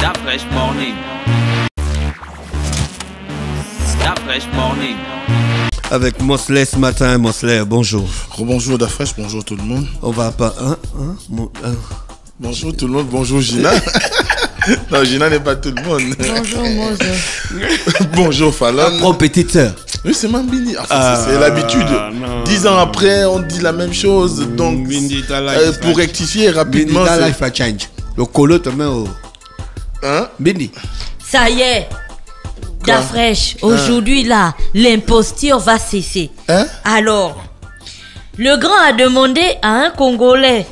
That fresh morning. That fresh morning. Avec Mosley ce matin. Mosley, bonjour. Bonjour Dafresh, bonjour tout le monde. On va pas... Bonjour tout le monde, bonjour Gina. Non, Gina n'est pas tout le monde. Bonjour Mose. Bonjour Fallon. Mon petite sœur. Oui, c'est Mambini. C'est l'habitude. 10 ans après, on dit la même chose. Donc, pour rectifier rapidement... Bindi, ta life a change. Le colo te met au... Hein? Bindi. Ça y est, Dafresh, aujourd'hui là, l'imposture va cesser. Hein? Alors, le grand a demandé à un Congolais,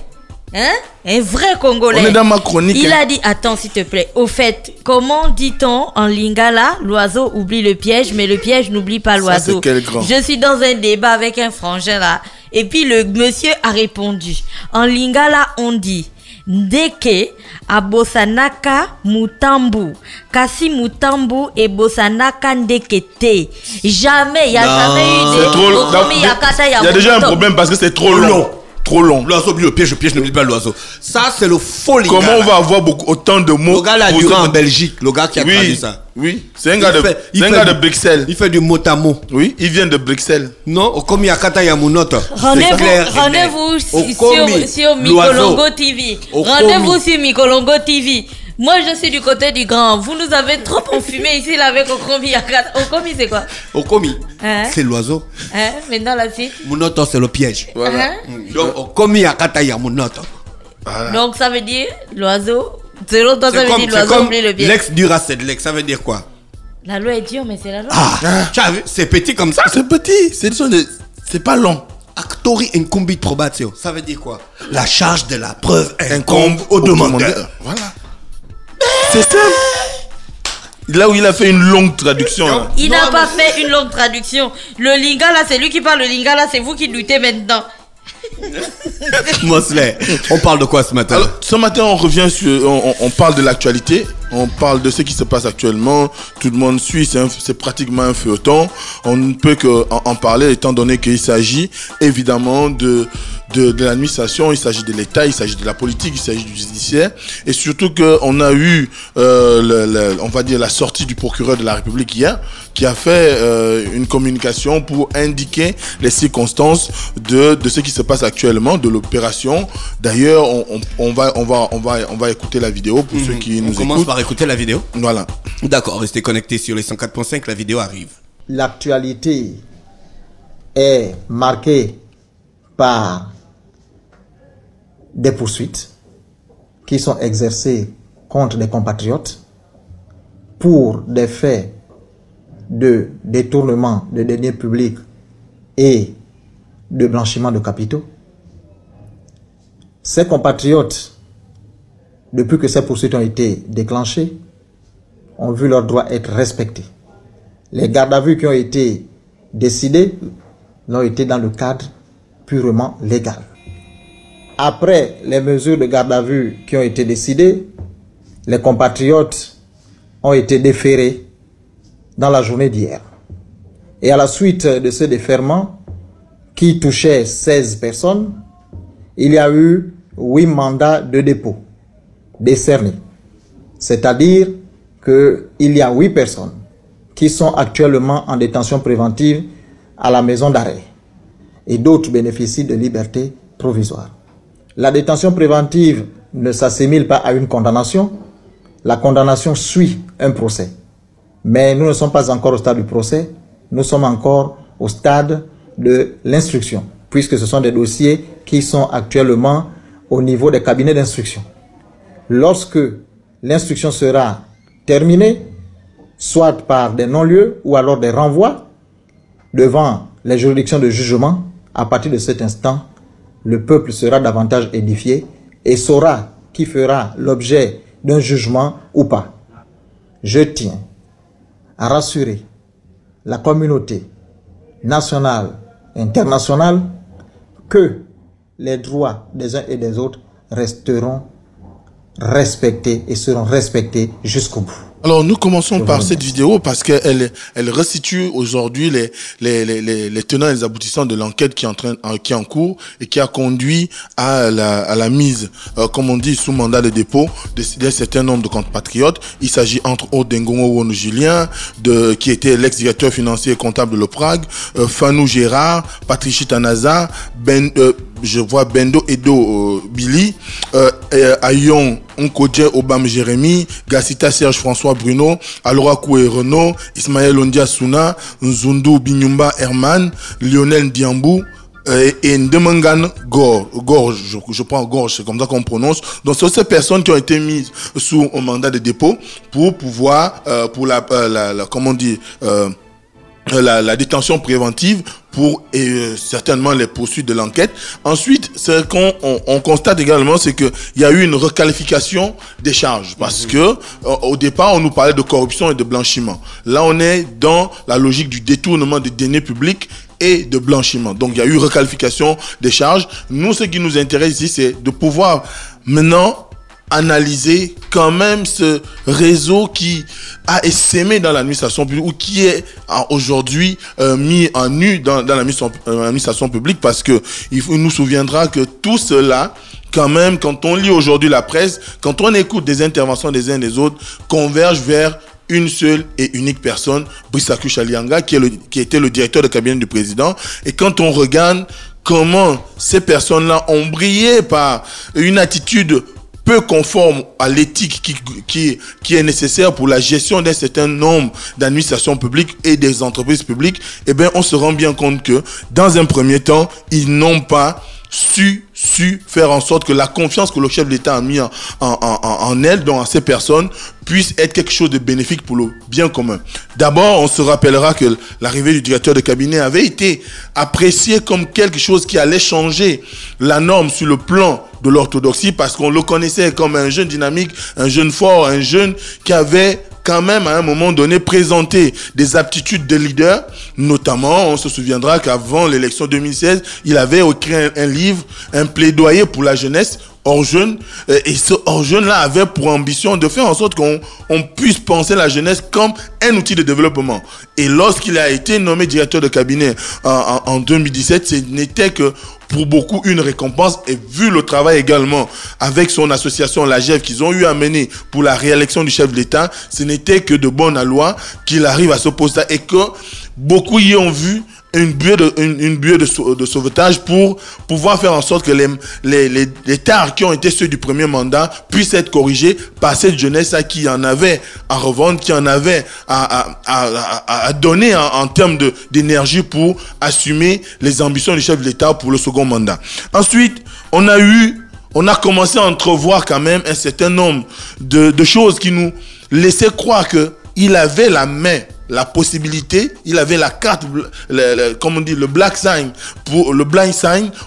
un vrai Congolais. On est dans ma chronique. Il a dit, attends s'il te plaît, au fait, comment dit-on en lingala, l'oiseau oublie le piège, mais le piège n'oublie pas l'oiseau. Quel grand. Je suis dans un débat avec un frangin là, et puis le monsieur a répondu. En lingala, on dit, Ndeke a bosanaka mutambu. Kasi mutambu et bosanaka ndekete. Jamais, il n'y a jamais eu C'est trop long. Il y a déjà un problème parce que c'est trop long. Trop long. L'oiseau oublie le piège, le piège n'oublie pas l'oiseau. Ça, c'est le faux lingala. Comment on va avoir autant de mots? Le gars là, durant en Belgique, le gars qui a traduit ça. Oui, c'est un gars de Bruxelles. Il fait du mot à mot. Oui, il vient de Bruxelles. Non, comme Yakata Yamunoto. Rendez-vous sur Mikolongo TV. Rendez-vous sur Mikolongo TV. Moi, je suis du côté du grand. Vous nous avez trop enfumé ici là avec Okomi Yakata. Okomi, c'est quoi? Okomi, c'est l'oiseau. Maintenant, la suite. Munoto, c'est le piège. Voilà. Donc, Okomi Yakata Yamunoto. Donc, ça veut dire l'oiseau. Selon toi, ça veut dire l'oiseau oublie le piège. L'ex dura c'est de l'ex, ça veut dire quoi? La loi est dure, mais c'est la loi. Tu as vu? C'est petit comme ça. C'est petit. C'est pas long. Actori incumbit probatio. Ça veut dire quoi? La charge de la preuve incombe au demandeur. Voilà. C'est simple. Là où il a fait une longue traduction. Là. Il n'a pas fait une longue traduction. Le lingala, c'est lui qui parle le lingala, c'est vous qui luttez maintenant. Mosley, on parle de quoi ce matin? Alors, ce matin, on revient sur. On parle de l'actualité. On parle de ce qui se passe actuellement. Tout le monde suit. C'est pratiquement un feuilleton. On ne peut qu'en parler étant donné qu'il s'agit évidemment de l'administration, il s'agit de l'État, il s'agit de la politique, il s'agit du judiciaire. Et surtout qu'on a eu, on va dire, la sortie du procureur de la République hier, qui a fait une communication pour indiquer les circonstances de ce qui se passe actuellement, de l'opération. D'ailleurs, on va écouter la vidéo pour ceux qui nous écoutent. On commence par écouter la vidéo. Voilà. D'accord, restez connectés sur les 104.5, la vidéo arrive. L'actualité est marquée par des poursuites qui sont exercées contre des compatriotes pour des faits de détournement de deniers publics et de blanchiment de capitaux. Ces compatriotes, depuis que ces poursuites ont été déclenchées, ont vu leurs droits être respectés. Les gardes à vue qui ont été décidés l'ont été dans le cadre purement légal. Après les mesures de garde à vue qui ont été décidées, les compatriotes ont été déférés dans la journée d'hier. Et à la suite de ce déferment qui touchait 16 personnes, il y a eu 8 mandats de dépôt décernés. C'est-à-dire qu'il y a 8 personnes qui sont actuellement en détention préventive à la maison d'arrêt et d'autres bénéficient de liberté provisoire. La détention préventive ne s'assimile pas à une condamnation. La condamnation suit un procès. Mais nous ne sommes pas encore au stade du procès, nous sommes encore au stade de l'instruction, puisque ce sont des dossiers qui sont actuellement au niveau des cabinets d'instruction. Lorsque l'instruction sera terminée, soit par des non-lieux ou alors des renvois devant les juridictions de jugement, à partir de cet instant, le peuple sera davantage édifié et saura qui fera l'objet d'un jugement ou pas. Je tiens à rassurer la communauté nationale et internationale que les droits des uns et des autres resteront respectés et seront respectés jusqu'au bout. Alors, nous commençons par cette vidéo parce qu'elle restitue aujourd'hui les tenants et les aboutissants de l'enquête qui est en cours et qui a conduit à la mise, comme on dit, sous mandat de dépôt d'un certain nombre de compatriotes. Il s'agit entre autres d'Ngongo Wono Julien, qui était l'ex-directeur financier et comptable de l'OPRAG, Fanou Gérard, Patricia Tanaza, je vois Bendo Edo Billy, Ayon Nkodje Obam Jérémy, Gassita Serge François Bruno, Alora Koué Renaud, Ismaël Ondia Souna, Nzundu Binyumba Herman, Lionel Diambou, et Ndemangan Gorge, je prends Gorge, c'est comme ça qu'on prononce. Donc, ce sont ces personnes qui ont été mises sous un mandat de dépôt pour pouvoir, pour comment on dit, la détention préventive pour certainement les poursuites de l'enquête. Ensuite, ce qu'on constate également, c'est qu'il y a eu une requalification des charges parce que au départ, on nous parlait de corruption et de blanchiment. Là, on est dans la logique du détournement des deniers publics et de blanchiment. Donc, il y a eu requalification des charges. Nous, ce qui nous intéresse ici, c'est de pouvoir maintenant analyser quand même ce réseau qui a essaimé dans l'administration publique ou qui est aujourd'hui mis en nu dans l'administration publique, parce que il nous souviendra que tout cela, quand même, quand on lit aujourd'hui la presse, quand on écoute des interventions des uns et des autres, converge vers une seule et unique personne, Brisaku Chalianga, qui était le directeur de cabinet du président. Et quand on regarde comment ces personnes-là ont brillé par une attitude peu conforme à l'éthique qui est nécessaire pour la gestion d'un certain nombre d'administrations publiques et des entreprises publiques, eh bien, on se rend bien compte que, dans un premier temps, ils n'ont pas su faire en sorte que la confiance que le chef de l'État a mis en elle, donc en ces personnes, puisse être quelque chose de bénéfique pour le bien commun. D'abord, on se rappellera que l'arrivée du directeur de cabinet avait été appréciée comme quelque chose qui allait changer la norme sur le plan de l'orthodoxie, parce qu'on le connaissait comme un jeune dynamique, un jeune fort, un jeune qui avait quand même à un moment donné présenté des aptitudes de leader. Notamment, on se souviendra qu'avant l'élection 2016, il avait écrit un livre, un plaidoyer pour la jeunesse hors jeune, et ce hors jeune là avait pour ambition de faire en sorte qu'on puisse penser la jeunesse comme un outil de développement. Et lorsqu'il a été nommé directeur de cabinet en 2017, ce n'était que pour beaucoup une récompense, et vu le travail également avec son association la GEF qu'ils ont eu à mener pour la réélection du chef de l'État, ce n'était que de bon aloi qu'il arrive à ce poste-là, et que beaucoup y ont vu une buée de sauvetage pour pouvoir faire en sorte que les tares qui ont été ceux du premier mandat puissent être corrigés par cette jeunesse qui en avait à revendre, qui en avait à donner en termes d'énergie pour assumer les ambitions du chef de l'État pour le second mandat. Ensuite, on a commencé à entrevoir quand même un certain nombre de choses qui nous laissaient croire qu'il avait la possibilité, il avait la carte, comme on dit, le blind sign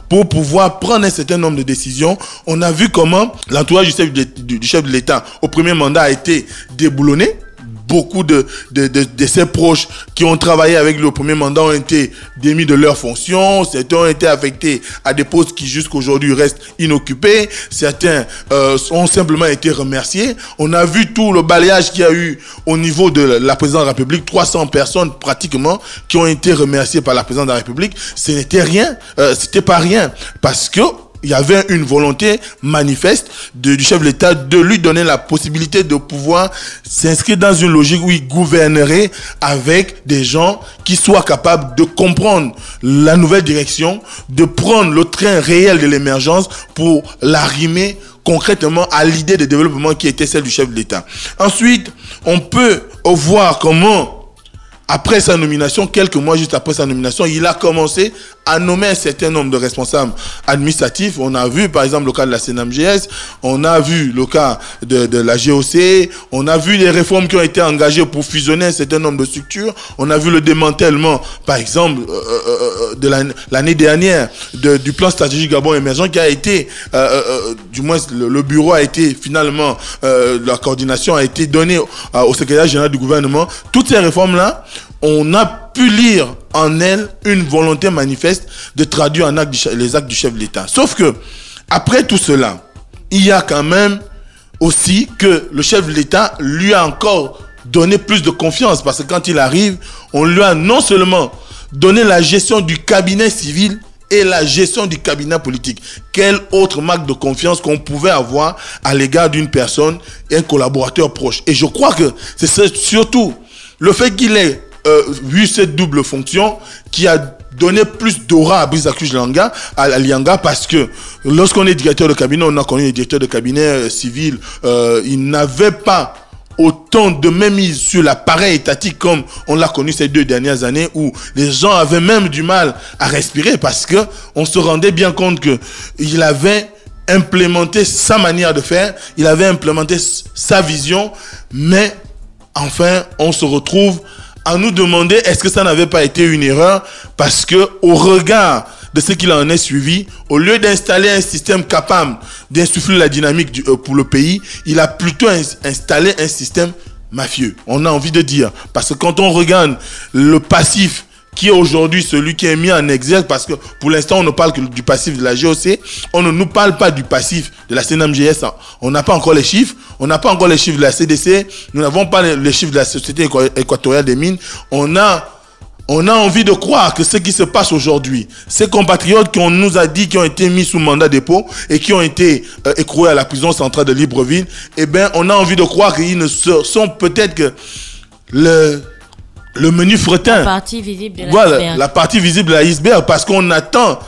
pour pouvoir prendre un certain nombre de décisions. On a vu comment l'entourage du chef de l'État au premier mandat a été déboulonné. Beaucoup de ses proches qui ont travaillé avec le premier mandat ont été démis de leurs fonctions. Certains ont été affectés à des postes qui jusqu'aujourd'hui restent inoccupés. Certains ont simplement été remerciés. On a vu tout le balayage qu'il y a eu au niveau de la présidence de la République. 300 personnes pratiquement qui ont été remerciées par la présidence de la République. Ce n'était rien. C'était pas rien. Parce que il y avait une volonté manifeste du chef de l'État de lui donner la possibilité de pouvoir s'inscrire dans une logique où il gouvernerait avec des gens qui soient capables de comprendre la nouvelle direction, de prendre le train réel de l'émergence pour l'arrimer concrètement à l'idée de développement qui était celle du chef de l'État. Ensuite, on peut voir comment, après sa nomination, quelques mois juste après sa nomination, il a commencé à nommer un certain nombre de responsables administratifs. On a vu par exemple le cas de la CNMGS, on a vu le cas de la GOC, on a vu les réformes qui ont été engagées pour fusionner un certain nombre de structures, on a vu le démantèlement par exemple de l'année dernière du plan stratégique Gabon émergent qui a été, du moins le bureau a été finalement, la coordination a été donnée au secrétaire général du gouvernement. Toutes ces réformes-là, on a pu lire en elle une volonté manifeste de traduire en actes les actes du chef de l'État. Sauf que, après tout cela, il y a quand même aussi que le chef de l'État lui a encore donné plus de confiance parce que quand il arrive, on lui a non seulement donné la gestion du cabinet civil et la gestion du cabinet politique. Quelle autre marque de confiance qu'on pouvait avoir à l'égard d'une personne et un collaborateur proche. Et je crois que c'est surtout le fait qu'il ait vu cette double fonction qui a donné plus d'aura à Brice Akujelinga, à Lianga, parce que lorsqu'on est directeur de cabinet, on a connu les directeurs de cabinet civil, ils n'avaient pas autant de mainmise sur l'appareil étatique comme on l'a connu ces 2 dernières années où les gens avaient même du mal à respirer parce que on se rendait bien compte que il avait implémenté sa manière de faire, il avait implémenté sa vision, mais enfin on se retrouve à nous demander est-ce que ça n'avait pas été une erreur parce que au regard de ce qu'il en est suivi, au lieu d'installer un système capable d'insuffler la dynamique pour le pays, il a plutôt installé un système mafieux. On a envie de dire. Parce que quand on regarde le passif qui est aujourd'hui celui qui est mis en exergue, parce que pour l'instant on ne parle que du passif de la GOC, on ne nous parle pas du passif de la CNMGS, on n'a pas encore les chiffres, on n'a pas encore les chiffres de la CDC, nous n'avons pas les chiffres de la Société équatoriale des mines, on a envie de croire que ce qui se passe aujourd'hui, ces compatriotes qu'on nous a dit qui ont été mis sous mandat de dépôt et qui ont été écroués à la prison centrale de Libreville, eh bien, on a envie de croire qu'ils ne sont peut-être que le menu fretin. La partie visible de l'iceberg. Voilà, la partie visible de l'iceberg, parce qu'on attend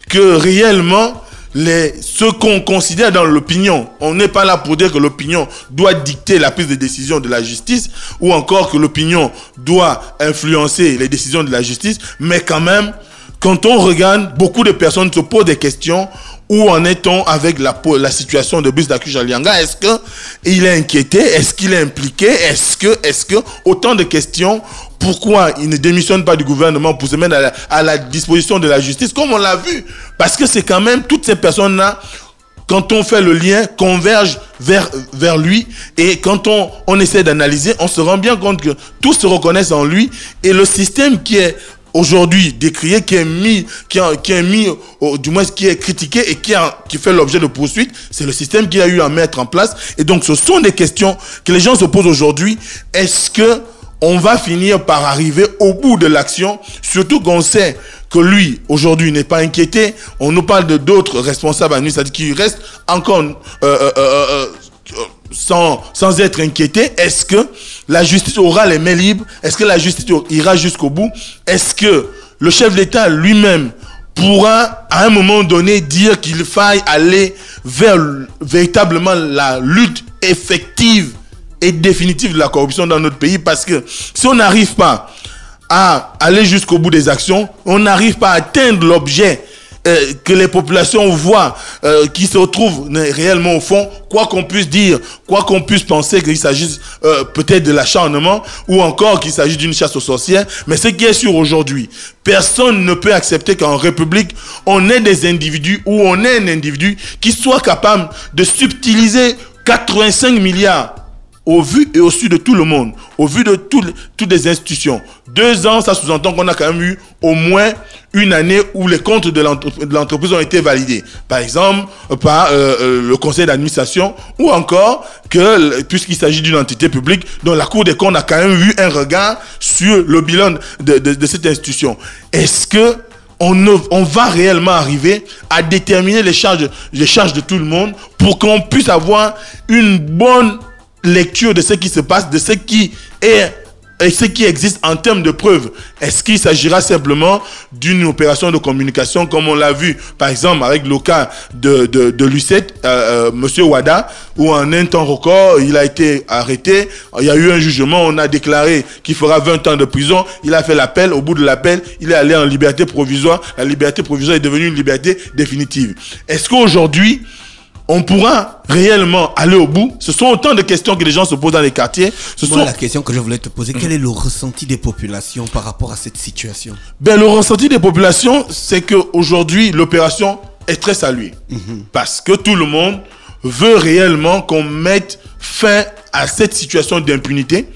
que réellement ce qu'on considère dans l'opinion, on n'est pas là pour dire que l'opinion doit dicter la prise de décision de la justice ou encore que l'opinion doit influencer les décisions de la justice, mais quand même, quand on regarde, beaucoup de personnes se posent des questions. Où en est-on avec la situation de Brice Akujelinga? Est-ce qu'il est inquiété? Est-ce qu'il est impliqué? Est-ce que autant de questions? Pourquoi il ne démissionne pas du gouvernement pour se mettre à la disposition de la justice comme on l'a vu? Parce que c'est quand même toutes ces personnes-là, quand on fait le lien, convergent vers lui. Et quand on essaie d'analyser, on se rend bien compte que tous se reconnaissent en lui. Et le système qui est aujourd'hui décrié, qui est mis, du moins qui est critiqué et qui fait l'objet de poursuites, c'est le système qu'il a eu à mettre en place. Et donc ce sont des questions que les gens se posent aujourd'hui. Est-ce que on va finir par arriver au bout de l'action, surtout qu'on sait que lui, aujourd'hui, n'est pas inquiété. On nous parle de d'autres responsables administratifs qui restent encore sans être inquiété. Est-ce que la justice aura les mains libres? Est-ce que la justice ira jusqu'au bout? Est-ce que le chef d'État lui-même pourra à un moment donné dire qu'il faille aller vers véritablement la lutte effective et définitive de la corruption dans notre pays? Parce que si on n'arrive pas à aller jusqu'au bout des actions, on n'arrive pas à atteindre l'objet que les populations voient, qui se retrouvent réellement au fond, quoi qu'on puisse dire, quoi qu'on puisse penser qu'il s'agisse peut-être de l'acharnement ou encore qu'il s'agit d'une chasse aux sorcières, mais ce qui est sûr aujourd'hui, personne ne peut accepter qu'en République, on ait des individus ou on ait un individu qui soit capable de subtiliser 85 milliards au vu et au su de tout le monde, au vu de toutes les institutions. 2 ans, ça sous-entend qu'on a quand même eu au moins une année où les comptes de l'entreprise ont été validés. Par exemple, par le conseil d'administration ou encore que, puisqu'il s'agit d'une entité publique, dont la Cour des comptes a quand même eu un regard sur le bilan de cette institution. Est-ce que on va réellement arriver à déterminer les charges de tout le monde pour qu'on puisse avoir une bonne lecture de ce qui se passe, de ce qui est et ce qui existe en termes de preuves? Est-ce qu'il s'agira simplement d'une opération de communication comme on l'a vu par exemple avec le cas de Lucette, Monsieur Wada, où en un temps record il a été arrêté, il y a eu un jugement, on a déclaré qu'il fera 20 ans de prison, il a fait l'appel, au bout de l'appel il est allé en liberté provisoire, la liberté provisoire est devenue une liberté définitive. Est-ce qu'aujourd'hui on pourra réellement aller au bout? Ce sont autant de questions que les gens se posent dans les quartiers. La question que je voulais te poser, quel est le ressenti des populations par rapport à cette situation? Ben, le ressenti des populations, c'est qu'aujourd'hui, l'opération est très saluée. Parce que tout le monde veut réellement qu'on mette fin à cette situation d'impunité,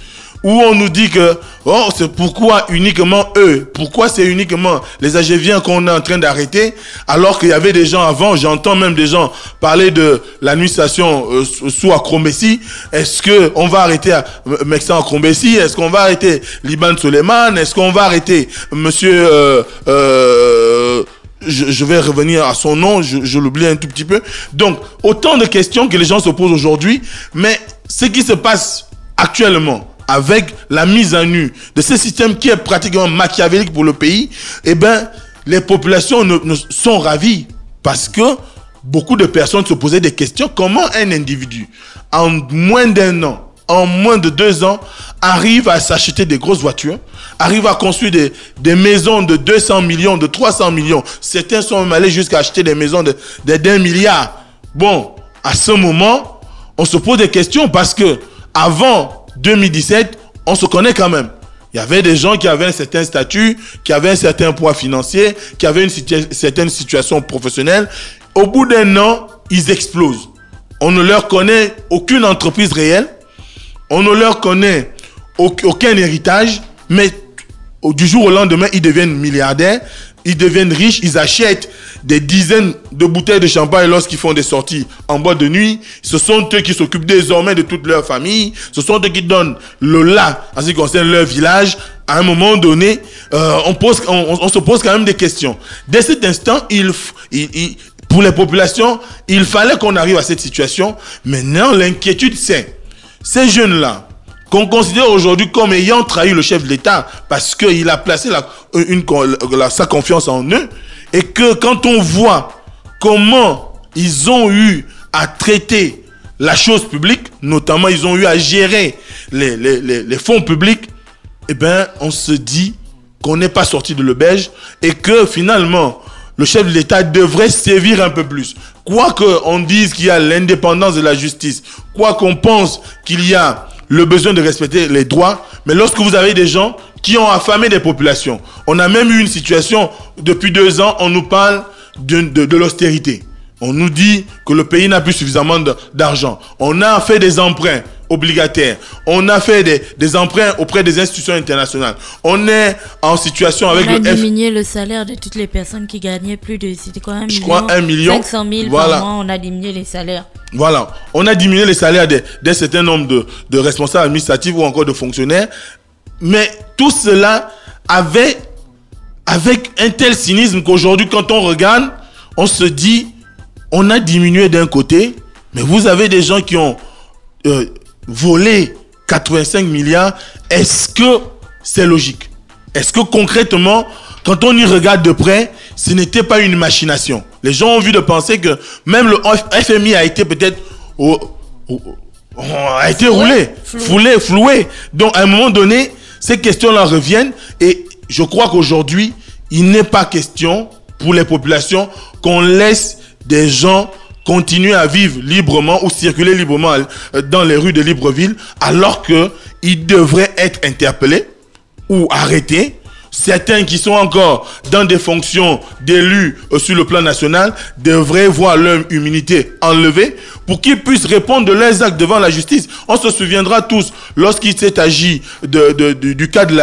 où on nous dit que oh, c'est pourquoi uniquement eux, pourquoi c'est uniquement les Agéviens qu'on est en train d'arrêter, alors qu'il y avait des gens avant, j'entends même des gens parler de l'administration sous Akrombessi. Est-ce qu'on va arrêter Mexan Akrombessi? Est-ce qu'on va arrêter Liban Soleiman? Est-ce qu'on va arrêter monsieur je vais revenir à son nom, je l'oublie un tout petit peu. Donc, autant de questions que les gens se posent aujourd'hui, mais ce qui se passe actuellement avec la mise à nu de ce système qui est pratiquement machiavélique pour le pays, eh ben, les populations sont ravies parce que beaucoup de personnes se posaient des questions. Comment un individu, en moins d'1 an, en moins de 2 ans, arrive à s'acheter des grosses voitures, arrive à construire des maisons de 200 millions, de 300 millions. Certains sont même allés jusqu'à acheter des maisons d'1 milliard. Bon, à ce moment, on se pose des questions parce que avant 2017, on se connaît quand même. Il y avait des gens qui avaient un certain statut, qui avaient un certain poids financier, qui avaient une certaine situation professionnelle. Au bout d'1 an, ils explosent. On ne leur connaît aucune entreprise réelle. On ne leur connaît aucun héritage. Mais du jour au lendemain, ils deviennent milliardaires. Ils deviennent riches, ils achètent des dizaines de bouteilles de champagne lorsqu'ils font des sorties en boîte de nuit. Ce sont eux qui s'occupent désormais de toute leur famille. Ce sont eux qui donnent le là en ce qui concerne leur village. À un moment donné, on se pose quand même des questions. Dès cet instant, pour les populations, il fallait qu'on arrive à cette situation. Maintenant, l'inquiétude, c'est ces jeunes-là, qu'on considère aujourd'hui comme ayant trahi le chef de l'État parce qu'il a placé sa confiance en eux, et que quand on voit comment ils ont eu à traiter la chose publique, notamment ils ont eu à gérer les fonds publics, eh ben, on se dit qu'on n'est pas sorti de l'auberge et que finalement le chef de l'État devrait sévir un peu plus. Quoi qu'on dise qu'il y a l'indépendance de la justice, quoi qu'on pense qu'il y a le besoin de respecter les droits, mais lorsque vous avez des gens qui ont affamé des populations, on a même eu une situation, depuis 2 ans, on nous parle de l'austérité. On nous dit que le pays n'a plus suffisamment d'argent. On a fait des emprunts obligataires. On a fait des emprunts auprès des institutions internationales. On est en situation avec on a diminué le salaire de toutes les personnes qui gagnaient plus de, c'était quoi, 1 million 500 000 voilà. par mois. On a diminué les salaires. Voilà. On a diminué les salaires d'un certain nombre de responsables administratifs ou encore de fonctionnaires. Mais tout cela avec un tel cynisme qu'aujourd'hui, quand on regarde, on se dit, on a diminué d'un côté, mais vous avez des gens qui ont volé 85 milliards. Est-ce que c'est logique? Est-ce que concrètement, quand on y regarde de près, ce n'était pas une machination? Les gens ont envie de penser que même le FMI a été peut-être floué. Donc à un moment donné, ces questions-là reviennent et je crois qu'aujourd'hui, il n'est pas question pour les populations qu'on laisse des gens continuer à vivre librement ou circuler librement dans les rues de Libreville, alors qu'ils devraient être interpellés ou arrêtés. Certains qui sont encore dans des fonctions d'élus sur le plan national devraient voir leur immunité enlevée pour qu'ils puissent répondre de leurs actes devant la justice. On se souviendra tous lorsqu'il s'est agi du cas de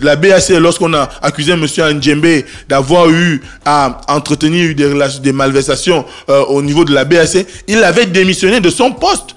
la BAC, lorsqu'on a accusé M. Ndjembe d'avoir eu à entretenir des malversations au niveau de la BAC. Il avait démissionné de son poste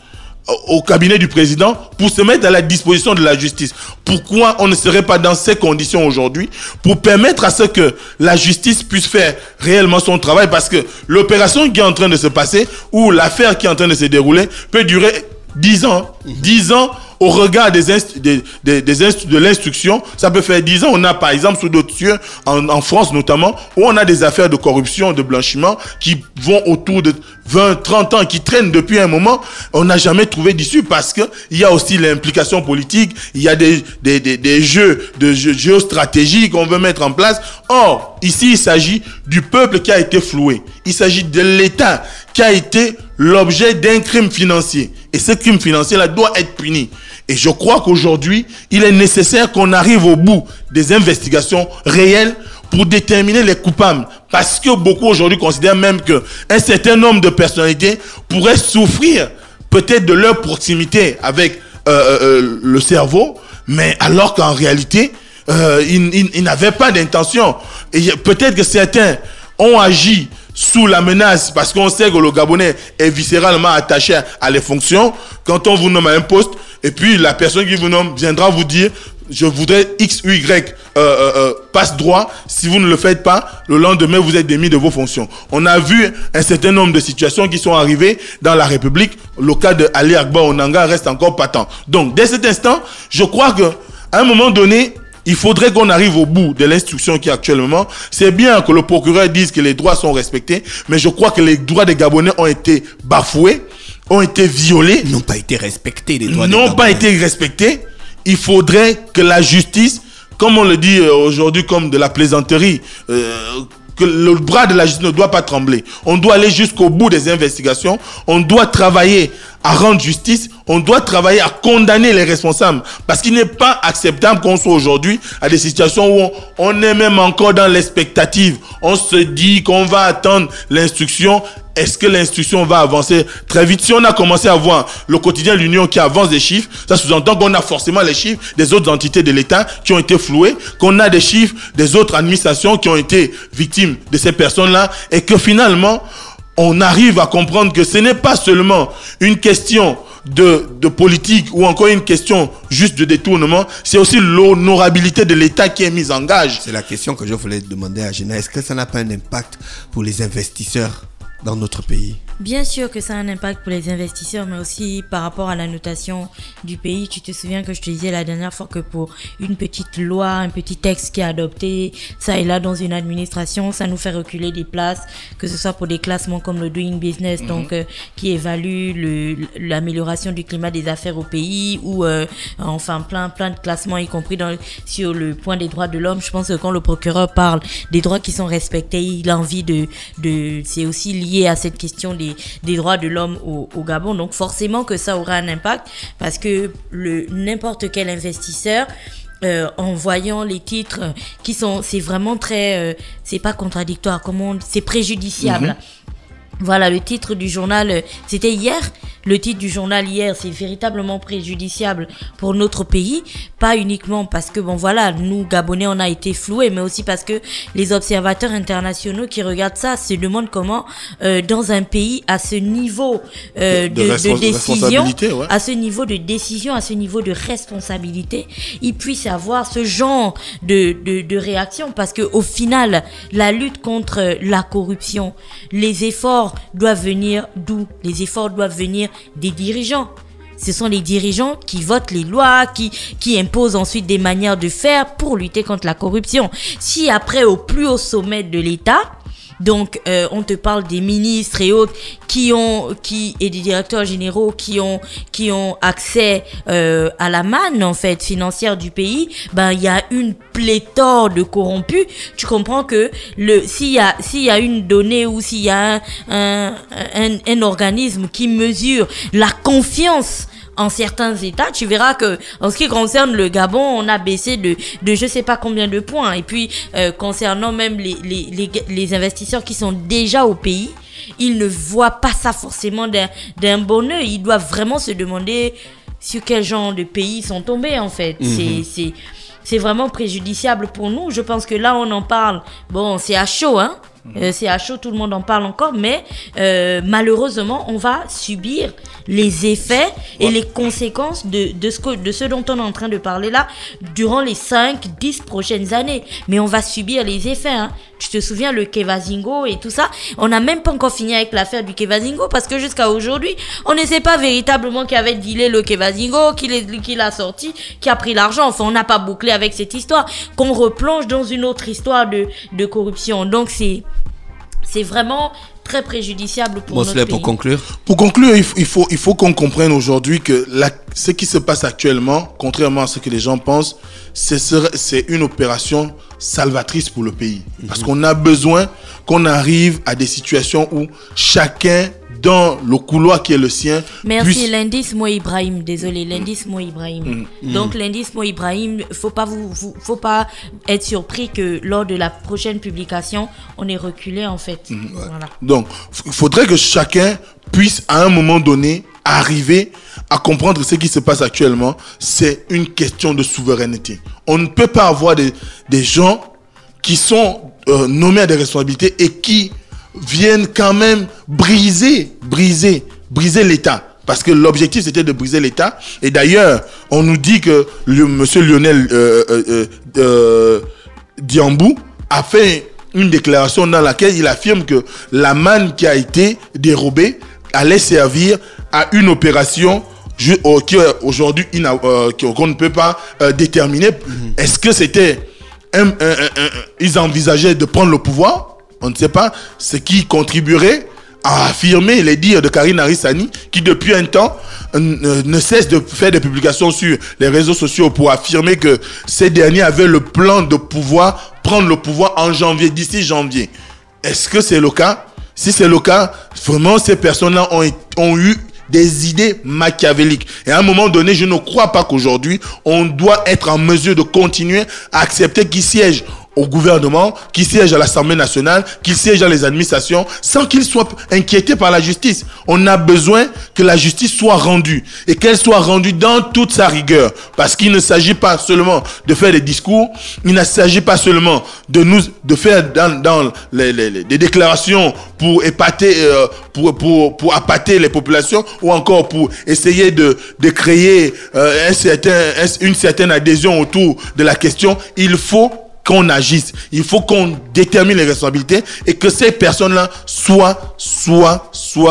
au cabinet du président pour se mettre à la disposition de la justice. Pourquoi on ne serait pas dans ces conditions aujourd'hui pour permettre à ce que la justice puisse faire réellement son travail? Parce que l'opération qui est en train de se passer ou l'affaire qui est en train de se dérouler peut durer 10 ans. 10 ans au regard de l'instruction, ça peut faire 10 ans. On a par exemple sous d'autres cieux, en France notamment, où on a des affaires de corruption, de blanchiment qui vont autour de 20, 30 ans, qui traînent depuis un moment. On n'a jamais trouvé d'issue parce que il y a aussi l'implication politique, il y a des jeux géostratégiques qu'on veut mettre en place. Or, ici, il s'agit du peuple qui a été floué. Il s'agit de l'État qui a été l'objet d'un crime financier. Et ce crime financier-là doit être puni. Et je crois qu'aujourd'hui, il est nécessaire qu'on arrive au bout des investigations réelles pour déterminer les coupables. Parce que beaucoup aujourd'hui considèrent même qu'un certain nombre de personnalités pourraient souffrir peut-être de leur proximité avec le cerveau, mais alors qu'en réalité, ils n'avaient pas d'intention. Et peut-être que certains ont agi sous la menace, parce qu'on sait que le Gabonais est viscéralement attaché à les fonctions. Quand on vous nomme à un poste, et puis la personne qui vous nomme viendra vous dire je voudrais X ou Y passe droit. Si vous ne le faites pas, le lendemain vous êtes démis de vos fonctions. On a vu un certain nombre de situations qui sont arrivées dans la République. Le cas de Ali Agba Onanga reste encore patent. Donc dès cet instant, je crois que à un moment donné, il faudrait qu'on arrive au bout de l'instruction qui est actuellement. C'est bien que le procureur dise que les droits sont respectés, mais je crois que les droits des Gabonais ont été bafoués, ont été violés. N'ont pas été respectés, les droits des N'ont Gabonais. pas été respectés. Il faudrait que la justice, comme on le dit aujourd'hui comme de la plaisanterie, que le bras de la justice ne doit pas trembler. On doit aller jusqu'au bout des investigations. On doit travailler à rendre justice. On doit travailler à condamner les responsables. Parce qu'il n'est pas acceptable qu'on soit aujourd'hui à des situations où on est même encore dans l'expectative. On se dit qu'on va attendre l'instruction. Est-ce que l'instruction va avancer très vite? Si on a commencé à voir le quotidien de l'Union qui avance des chiffres, ça sous-entend qu'on a forcément les chiffres des autres entités de l'État qui ont été floués, qu'on a des chiffres des autres administrations qui ont été victimes de ces personnes-là, et que finalement, on arrive à comprendre que ce n'est pas seulement une question de politique ou encore une question juste de détournement, c'est aussi l'honorabilité de l'État qui est mise en gage. C'est la question que je voulais demander à Gina. Est-ce que ça n'a pas un impact pour les investisseurs dans notre pays? Bien sûr que ça a un impact pour les investisseurs, mais aussi par rapport à la notation du pays. Tu te souviens que je te disais la dernière fois que pour une petite loi, un petit texte qui est adopté, ça et là dans une administration, ça nous fait reculer des places, que ce soit pour des classements comme le Doing Business, donc qui évalue l'amélioration du climat des affaires au pays, ou enfin plein de classements, y compris sur le point des droits de l'homme. Je pense que quand le procureur parle des droits qui sont respectés, il a envie c'est aussi lié à cette question des droits de l'homme au Gabon. Donc forcément que ça aura un impact, parce que n'importe quel investisseur, en voyant les titres qui sont, c'est vraiment très, c'est pas contradictoire, c'est préjudiciable. Voilà, le titre du journal, c'était hier. Le titre du journal hier, c'est véritablement préjudiciable pour notre pays. Pas uniquement parce que, bon voilà, nous, Gabonais, on a été floués, mais aussi parce que les observateurs internationaux qui regardent ça se demandent comment, dans un pays à ce niveau de décision, ouais. à ce niveau de décision, à ce niveau de responsabilité, ils puissent avoir ce genre de réaction. Parce que au final, la lutte contre la corruption, les efforts doivent venir d'où? Les efforts doivent venir des dirigeants. Ce sont les dirigeants qui votent les lois, qui imposent ensuite des manières de faire pour lutter contre la corruption. Si après, au plus haut sommet de l'État, donc on te parle des ministres et autres et des directeurs généraux qui ont accès à la manne en fait financière du pays, ben il y a une pléthore de corrompus. Tu comprends que s'il y a une donnée ou s'il y a un organisme qui mesure la confiance en certains États, tu verras que en ce qui concerne le Gabon, on a baissé de je sais pas combien de points. Et puis concernant même les investisseurs qui sont déjà au pays, ils ne voient pas ça forcément d'un bon œil. Ils doivent vraiment se demander sur quel genre de pays ils sont tombés en fait. C'est vraiment préjudiciable pour nous. Je pense que là on en parle. Bon, c'est à chaud, hein. C'est à chaud, tout le monde en parle encore, mais malheureusement, on va subir les effets et les conséquences de ce dont on est en train de parler là durant les 5-10 prochaines années. Mais on va subir les effets, hein. Tu te souviens, le Kevazingo et tout ça, on n'a même pas encore fini avec l'affaire du Kevazingo, parce que jusqu'à aujourd'hui, on ne sait pas véritablement qui avait dealé le Kevazingo, qui l'a sorti, qui a pris l'argent. Enfin, on n'a pas bouclé avec cette histoire, qu'on replonge dans une autre histoire de corruption. Donc c'est vraiment très préjudiciable pour notre pays. Pour conclure. Pour conclure, il faut qu'on comprenne aujourd'hui que ce qui se passe actuellement, contrairement à ce que les gens pensent, c'est une opération salvatrice pour le pays. Parce qu'on a besoin qu'on arrive à des situations où chacun dans le couloir qui est le sien. Merci, l'indice Mo Ibrahim. Désolé, l'indice Mo Ibrahim. Donc, l'indice Mo Ibrahim, faut pas être surpris que lors de la prochaine publication, on est reculé en fait. Voilà. Donc, il faudrait que chacun puisse à un moment donné arriver à comprendre ce qui se passe actuellement, c'est une question de souveraineté. On ne peut pas avoir des gens qui sont nommés à des responsabilités et qui viennent quand même briser l'État. Parce que l'objectif, c'était de briser l'État. Et d'ailleurs, on nous dit que monsieur Lionel Diambou a fait une déclaration dans laquelle il affirme que la manne qui a été dérobée allait servir à une opération qui aujourd'hui qu'on ne peut pas déterminer. Est-ce que c'était ils envisageaient de prendre le pouvoir? On ne sait pas. Ce qui contribuerait à affirmer les dires de Karine Arissani, qui depuis un temps ne cesse de faire des publications sur les réseaux sociaux pour affirmer que ces derniers avaient le plan de pouvoir prendre le pouvoir en janvier, d'ici janvier. Est-ce que c'est le cas? Si c'est le cas, vraiment ces personnes-là ont eu des idées machiavéliques. Et à un moment donné, je ne crois pas qu'aujourd'hui, on doit être en mesure de continuer à accepter qu'ils siègent au gouvernement, qui siège à l'Assemblée nationale, qui siège dans les administrations, sans qu'ils soient inquiétés par la justice. On a besoin que la justice soit rendue et qu'elle soit rendue dans toute sa rigueur. Parce qu'il ne s'agit pas seulement de faire des discours, il ne s'agit pas seulement de faire dans les déclarations pour épater, pour appâter les populations ou encore pour essayer de créer une certaine adhésion autour de la question. Il faut qu'on agisse, il faut qu'on détermine les responsabilités et que ces personnes-là soient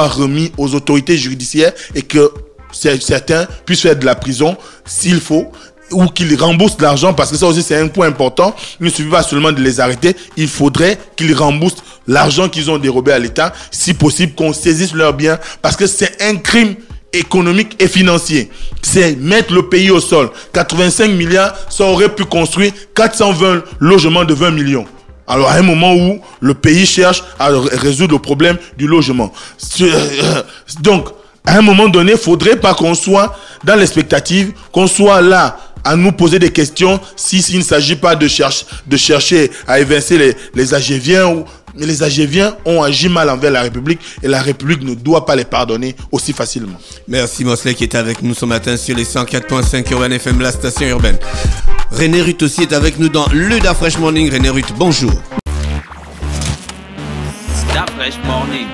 remis aux autorités judiciaires et que certains puissent faire de la prison s'il faut, ou qu'ils remboursent l'argent, parce que ça aussi c'est un point important. Il ne suffit pas seulement de les arrêter, il faudrait qu'ils remboursent l'argent qu'ils ont dérobé à l'État, si possible qu'on saisisse leurs biens, parce que c'est un crime économique et financier. C'est mettre le pays au sol. 85 milliards, ça aurait pu construire 420 logements de 20 millions. Alors à un moment où le pays cherche à résoudre le problème du logement. Donc, à un moment donné, il ne faudrait pas qu'on soit dans l'expectative, qu'on soit là à nous poser des questions s'il ne s'agit pas de chercher à évincer les Agéviens. Mais les Agéviens ont agi mal envers la République et la République ne doit pas les pardonner aussi facilement. Merci Mosley qui est avec nous ce matin sur les 104.5 Urban FM, la station urbaine. René Ruth aussi est avec nous dans le Da Fresh Morning. René Ruth, bonjour. Da Fresh Morning.